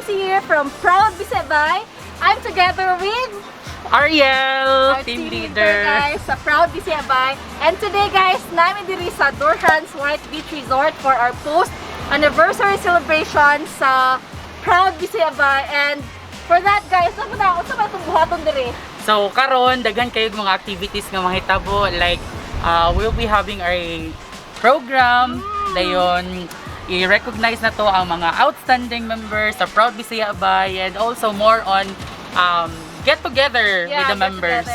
Denise here from Proud Bisaya Bai. I'm together with Ariel, our team leader. guys sa Proud Bisaya Bai. And today guys, namin diri sa Durhan's White Beach Resort for our post-anniversary celebration sa Proud Bisaya Bai. And for that guys, ano ba itong buhaton diri? So karon daghan kayo mga activities nga mahitabo, like we'll be having our program dayon i-recognize na to ang mga outstanding members sa Proud Bisaya Bai, and also more on get together with the members.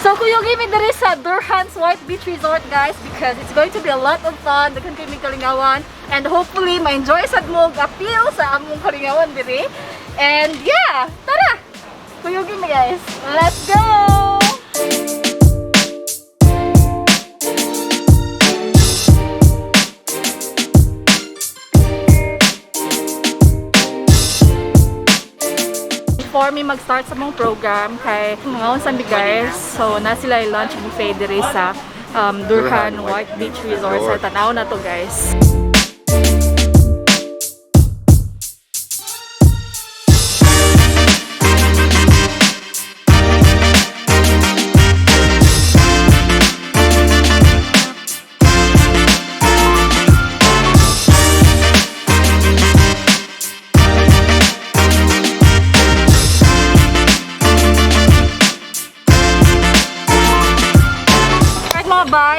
So kuyugi mi diri sa Durhan's White Beach Resort guys, because it's going to be a lot of fun. Daghan kayo kalingawan and hopefully ma-enjoy sad mo appeal sa among kalingawan diri. And yeah, tara! Kuyugi mi guys. Let's go! Before me mag-start sa mong program kay mga unsan guys, so na sila yung lunch buffet diri sa Durhan White Beach Resort. Sa tanaw na to guys.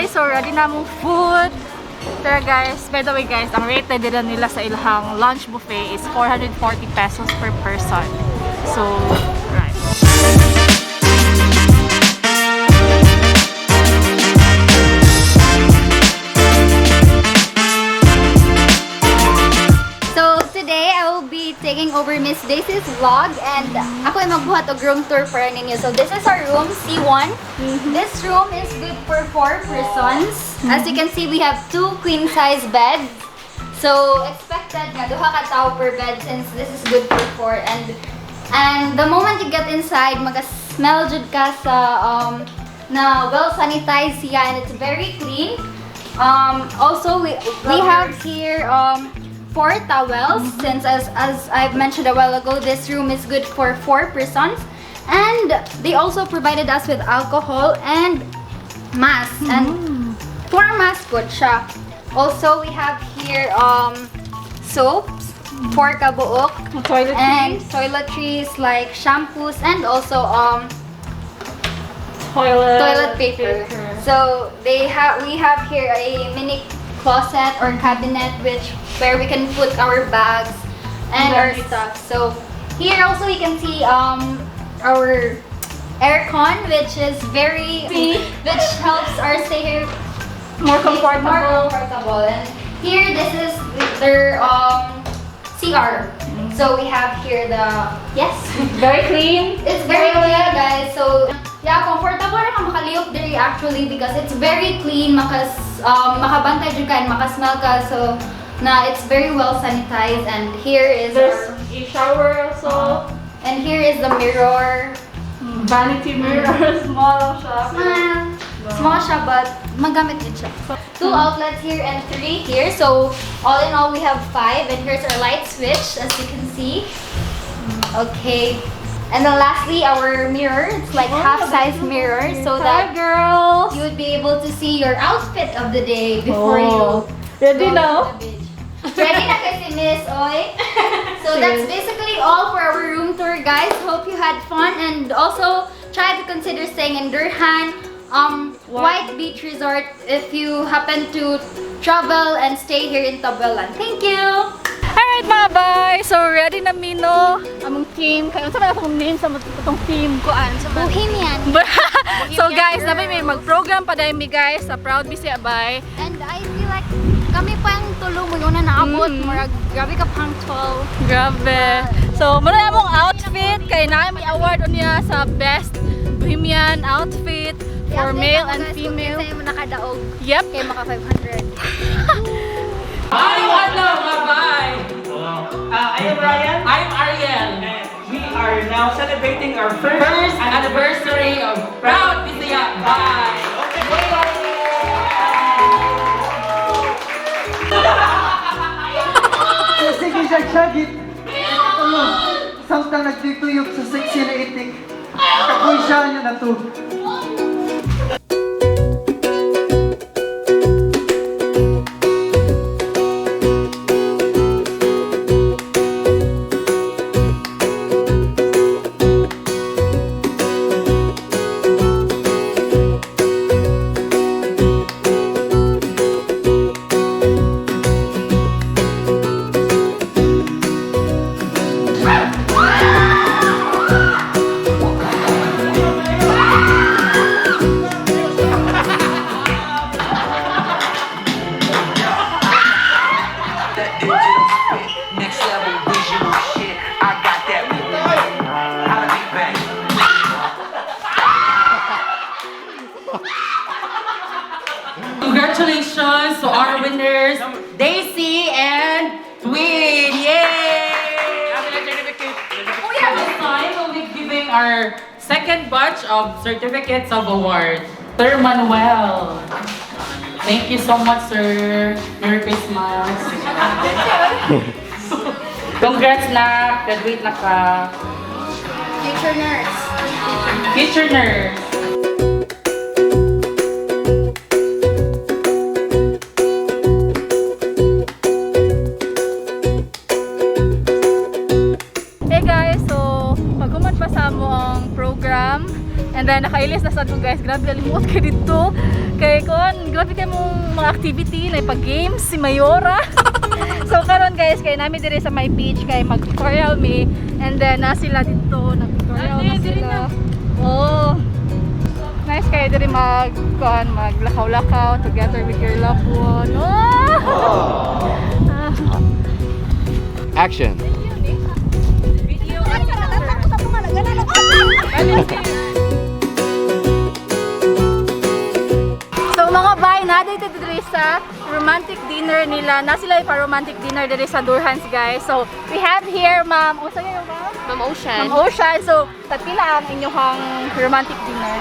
So ready na mong food. Tara guys, by the way guys, ang rate na din nila sa ilang lunch buffet is 440 pesos per person. So, right. So today I will be taking over Miss Daisy's vlog, and ako ay magbuhat og room tour para ninyo. So this is our room, C1. This room is good for 4 persons. As you can see, we have 2 queen size beds. So expected nga duha ka tao per bed since this is good for 4. And the moment you get inside, maga-smell jud ka sa na well sanitized siya, and it's very clean. Also we have here 4 towels, since as I've mentioned a while ago, this room is good for 4 persons. And they also provided us with alcohol and masks, and 4 masks good siya. Also we have here soaps, 4 kabuok, and toiletries like shampoos, and also toilet paper. So we have here a mini closet or cabinet where we can put our bags and our stuff. So here also you can see our aircon, which is which helps our stay here More comfortable. And here this is their CR. So we have here Very clean. it's very clean guys. So yeah, comfortable na ka makaliyok diri actually, because it's very clean, makabantay jud ka and makasmell ka, so it's very well sanitized. And here is There's a shower also. and here is the mirror. Vanity mirror, small siya. Small siya, but magamit din siya. 2 outlets here and 3 here. So all in all we have 5, and here's our light switch as you can see. Okay. And then lastly, our mirror. It's like half-size mirror, so that girls, you would be able to see your outfit of the day before you ready go now? to the beach. Ready na kasi Miss Oy. So that's basically all for our room tour guys. Hope you had fun, and also try to consider staying in Durhan White Beach Resort if you happen to travel and stay here in Tabuelan. Thank you! Alright mga bay, so ready na mino among team. Kaya sa mga name sa itong team kuan sa Bohemian. So guys, nabi may mag-program pa dahil mi guys sa Proud Bisaya Bai. And I feel like kami pa yung tulong mo yun na naabot. Grabe ka punctual. Grabe. So muna among outfit kay na may award niya sa best Bohemian outfit for male and female. Kasi mo nakadaog. Yep. Kay maka 500. Hi, hello, bye-bye! I am Ryan. I'm Ariel. And we are now celebrating our first Anniversary of Proud Bisaya Bai. Sige, shag-shagit. samtang nagtituyok sa sexy na itik. Kapoy siya niya na to. Congratulations to our winners, Daisy and Twin! Yay! This time, we'll be giving our second batch of certificates of award. Sir Manuel. Thank you so much, sir. Merry Christmas. Congrats na. Graduate na ka. Future nurse. Future nurse. Hey guys, so paghuman pa sa mo ang program and then nakailis na sad mo guys. Grabe alimot ka dito. Kay kon, grabe kay mong mga activity na pag-games si Mayora. So karon guys, kay namin dire sa my beach kay mag-tutorial me and then na sila dito, nag-tutorial na sila. Oh. Nice kayo dire maglakaw-lakaw together with your loved one. Oh! Action. So mga bay, na-date dito sa romantic dinner nila. Na sila ipa-romantic dinner dito sa Durhan guys. So we have here ma'am, usa niyo ma'am? Ma'am Ocean. Ma'am Ocean. So tagpila ang inyong romantic dinner?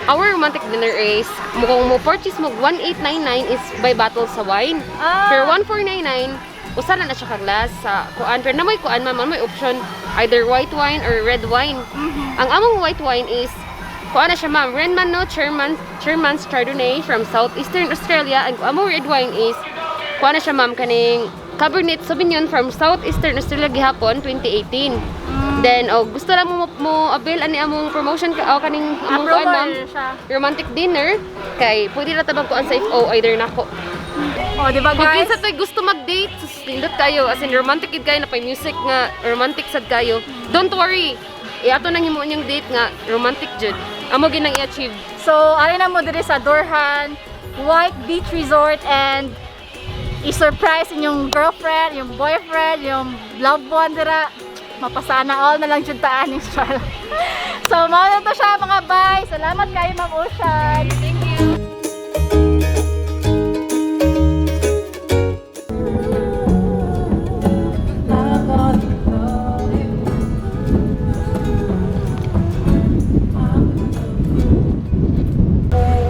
Our romantic dinner is kung mo purchase mo 1899 is by bottle sa wine. Pero 1499 usa na siya ka glass sa kuan. Pero na may kuan man may option either white wine or red wine. Ang among white wine is kuan na siya ma'am, Renman Sherman's Chardonnay from Southeastern Australia. And among red wine is kuan na siya ma'am kaning Cabernet Sauvignon from Southeastern Australia gihapon 2018. Then gusto lang mo avail ani among promotion ka kaning among kuan ma'am romantic dinner kay pwede ra tabag kuan sa FO either nako. Oh, di ba Kung guys? kinsa tay gusto mag-date, susindot kayo as in romantic gid kayo na pay music nga romantic sad kayo. Don't worry. Ato nang himo niyang date nga romantic jud. Amo ginang i-achieve. So, ari na mo diri sa Durhan White Beach Resort and i-surprise inyong girlfriend, yung boyfriend, yung loved one dira. Mapasana all na lang jud taan yung style. So, mao na to siya mga bay. Salamat kayo Ma'am Ocean. Thank you.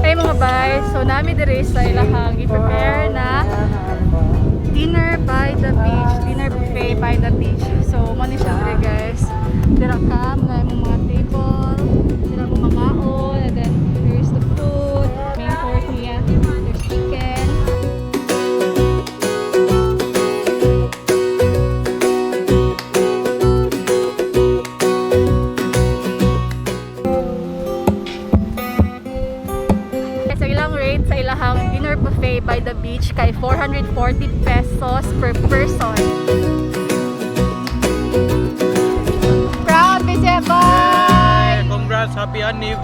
Hey mga bay, so nami diri sa ilahang i-prepare na dinner by the beach, dinner buffet by the beach. So mo ni siya diri guys. Dira ka mga imong mga table, dira mo mga on, and then here's the food. Main course niya, there's chicken. Sa ilang rate sa ilahang dinner buffet by the beach kay 440 pesos per person. Proud Bisaya Bai! Congrats, happy anniv.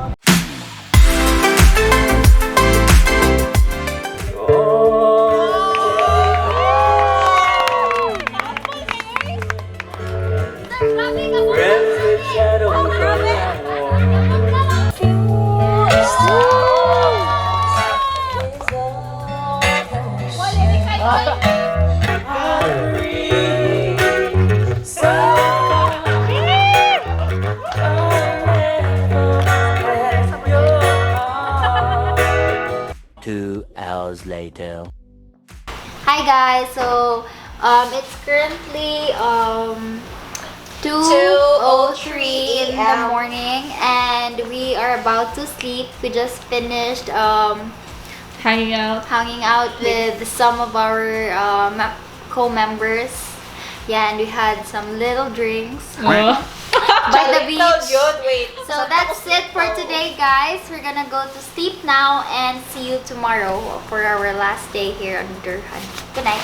Later. Hi guys, so it's currently 2:03 in the morning, and we are about to sleep. We just finished Hanging out. with some of our co-members. Yeah, and we had some little drinks by the beach. So that's it for today, guys. We're gonna go to sleep now and see you tomorrow for our last day here on Durhan. Good night.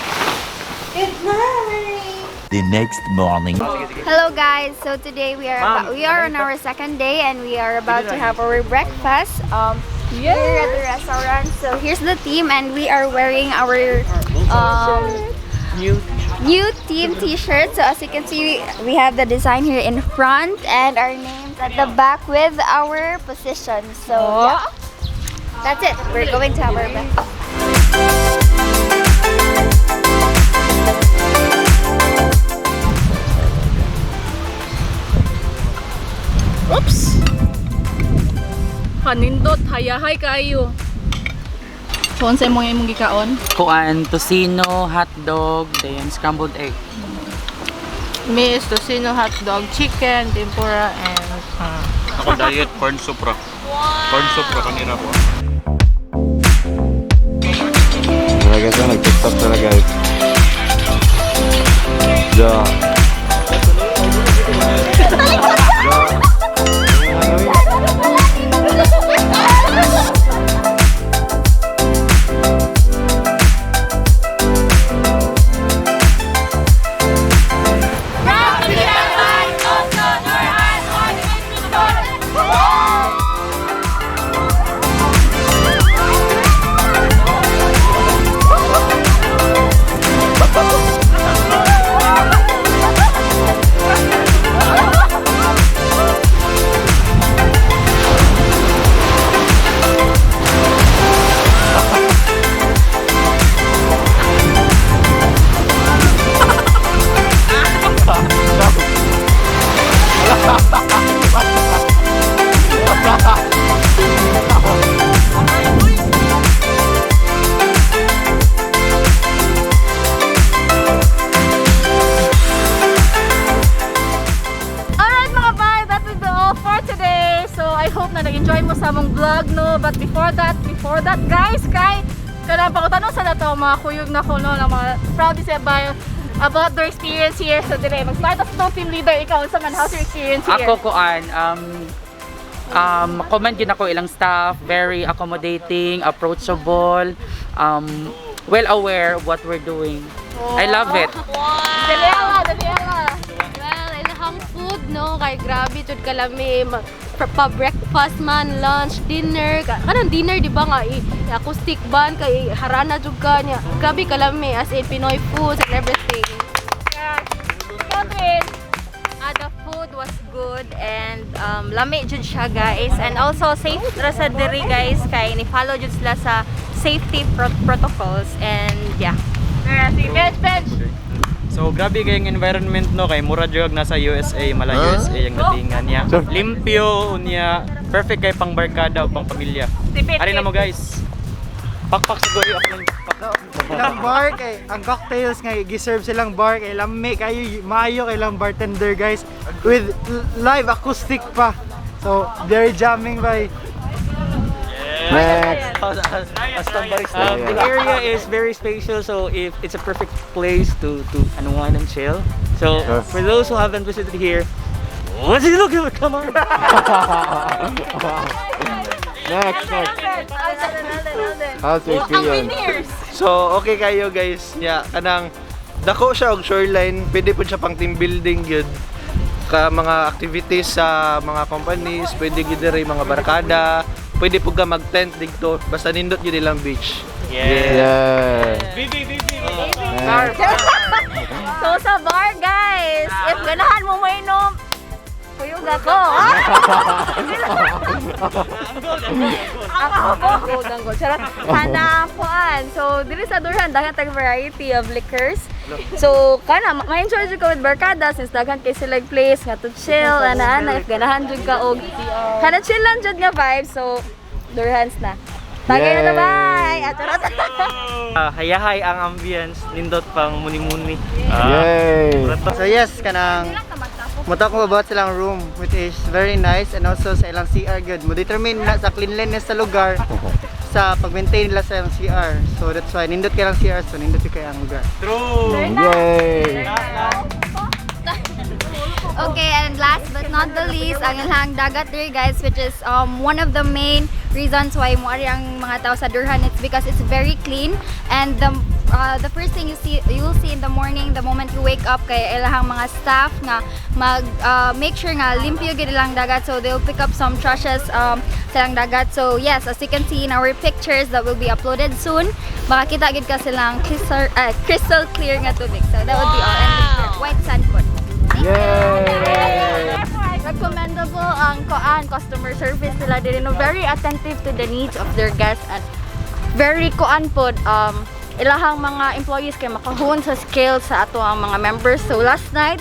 Good night. The next morning. Hello guys, so today we are on our second day and we are about to have our breakfast here at the restaurant. So here's the team and we are wearing our new team t-shirt. So as you can see, we have the design here in front and our names at the back with our positions. So yeah, that's it. We're going to have our breakfast. Oops! Kanindot, hayahay kayo. So, unsay mo imong gikaon? Kuan, tocino, hotdog, then scrambled egg. Me is tocino, hotdog, chicken, tempura, and Ako diet corn soup ra. Corn soup ra kanina ko. Talaga siya, nag-tiktok talaga. Ja. vlog, no? But before that guys, kanang pakutanong sa nato mga kuyog na ko, no, ng mga proud Bisaya Bai about their experience here. So dire mag-start as no team leader, ikaw unsa man, how's your experience here? Ako kuan comment yun ako ilang staff, very accommodating, approachable, well aware of what we're doing. I love it. Daniela. Well, ilahang food, no? Kay grabe, tud kalami. Pa-breakfast man, lunch, dinner. Kanang dinner, di ba nga, acoustic band, kay harana jud ka niya. Grabe kalami, as in Pinoy foods and everything. Yes. Catherine. The food was good and lami jud siya, guys, and also safe ra sa diri, guys, kay ni follow jud sila sa safety protocols, and yeah. Si Bench. So grabe kayong environment, no, kay mura jud nasa USA, mala USA yung datingan niya. Limpyo unya, perfect kay pang barkada o pang pamilya. Ari na mo, guys. Pakpak siguro ako ng pakpak. Ilang bar kay ang cocktails nga gi-serve silang bar kay lami kayo maayo kay lang bartender, guys, with live acoustic pa. So very jamming by. Next. The area is very spacious, so it's a perfect place to unwind and chill. So for those who haven't visited here, what's he looking for? Come on. Next. How's your experience? So okay kayo, guys. Yeah, kanang dako siya og shoreline, pwede po siya pang team building gyud. Ka mga activities sa mga companies, pwede gyud diri mga barkada, pwede po ka mag-tent dito basta nindot gyud ilang beach. Yeah. Bar. So sa bar, guys, if ganahan mo mainom, kuyog ako. Ang charot. Hanapuan. So diri sa Durhan daghan tag variety of liquors. So kana ma-enjoy jud ka with barkada since daghan kay sila place nga to chill ana if ganahan jud ka og kana chill lang jud nga vibe. So Durhans na. Tagay na bye. Charot. Hayahay ang ambience, nindot pang muni-muni. Yay. So yes, kanang Muta ko about silang room which is very nice and also sa ilang CR good. Mo determine na sa cleanliness sa lugar sa pag-maintain nila sa ilang CR. So that's why nindot kay lang CR so nindot kay ang lugar. True. Yay! Okay, and last but not the least, ang ilang dagat diri guys, which is one of the main reasons why mo ari ang mga tao sa Durhan. It's because it's very clean, and the first thing you will see in the morning, the moment you wake up, kay ilang mga staff nga make sure nga limpyo gid ilang dagat, so they'll pick up some trashes sa ilang dagat. So yes, as you can see in our pictures that will be uploaded soon, makakita gid ka silang crystal clear nga tubig. So that would be all, and white sand po. Yay! Recommendable ang customer service nila diri, no, very attentive to the needs of their guests and very pod ilahang mga employees kay makahon sa skills sa ato ang mga members. So last night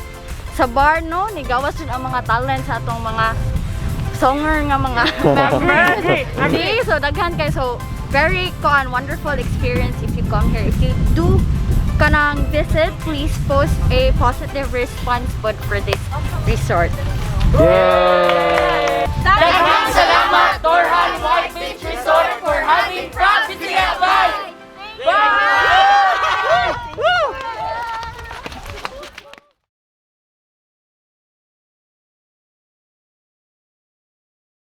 sa bar, no, nigawas jud ang mga talent sa atong mga songer nga mga members. Okay, so daghan kay, so very wonderful experience if you come here. If you do kanang visit, please post a positive response for this resort. Yay! Daghang salamat, Durhan